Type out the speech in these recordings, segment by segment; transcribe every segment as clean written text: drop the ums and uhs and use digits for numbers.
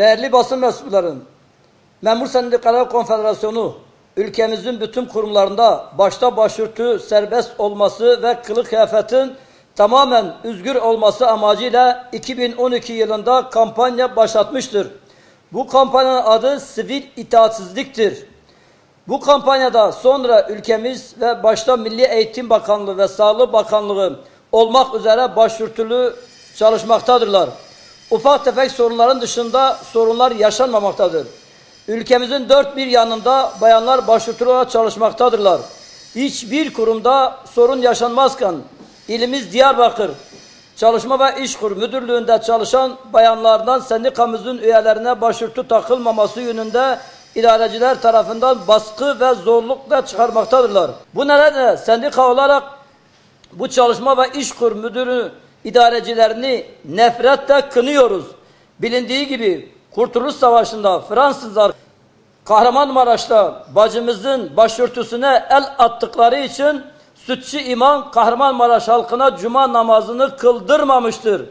Değerli basın mensupları, Memur Sendikalar Konfederasyonu, ülkemizin bütün kurumlarında başta başörtü serbest olması ve kılık kıyafetin tamamen özgür olması amacıyla 2012 yılında kampanya başlatmıştır. Bu kampanyanın adı sivil itaatsizliktir. Bu kampanyada sonra ülkemiz ve başta Milli Eğitim Bakanlığı ve Sağlık Bakanlığı olmak üzere başörtülü çalışmaktadırlar. Ufak tefek sorunların dışında sorunlar yaşanmamaktadır. Ülkemizin dört bir yanında bayanlar başörtülü olarak çalışmaktadırlar. Hiçbir kurumda sorun yaşanmazken ilimiz Diyarbakır Çalışma ve İşkur Müdürlüğü'nde çalışan bayanlardan sendikamızın üyelerine başörtü takılmaması yönünde idareciler tarafından baskı ve zorlukla çıkarmaktadırlar. Bu nedenle sendika olarak bu Çalışma ve İşkur Müdürü idarecilerini nefretle kınıyoruz. Bilindiği gibi Kurtuluş Savaşı'nda Fransızlar Kahramanmaraş'ta bacımızın başörtüsüne el attıkları için Sütçü İmam Kahramanmaraş halkına cuma namazını kıldırmamıştır.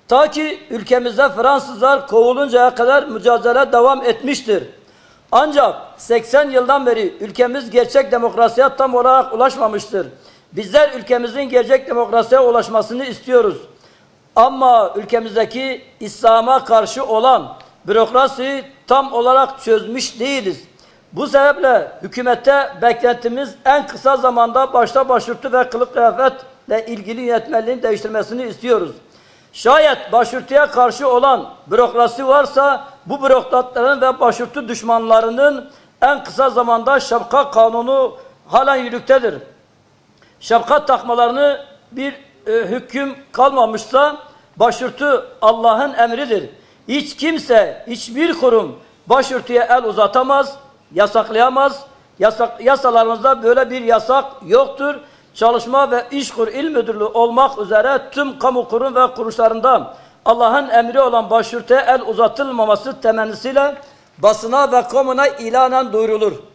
Ta ki ülkemizde Fransızlar kovuluncaya kadar mücadele devam etmiştir. Ancak 80 yıldan beri ülkemiz gerçek demokrasiye tam olarak ulaşmamıştır. Bizler ülkemizin gerçek demokrasiye ulaşmasını istiyoruz. Ama ülkemizdeki İslam'a karşı olan bürokrasiyi tam olarak çözmüş değiliz. Bu sebeple hükümette beklentimiz en kısa zamanda başta başörtü ve kılık kıyafetle ilgili yönetmeliğin değiştirmesini istiyoruz. Şayet başörtüye karşı olan bürokrasi varsa bu bürokratların ve başörtü düşmanlarının en kısa zamanda şapka kanunu halen yürürlüktedir. Şapka takmalarını bir hüküm kalmamışsa başörtü Allah'ın emridir. Hiç kimse, hiçbir kurum başörtüye el uzatamaz, yasaklayamaz. Yasalarımızda böyle bir yasak yoktur. Çalışma ve İşkur İl Müdürlüğü olmak üzere tüm kamu kurum ve kuruluşlarında Allah'ın emri olan başörtüye el uzatılmaması temennisiyle basına ve kamuoyuna ilanen duyurulur.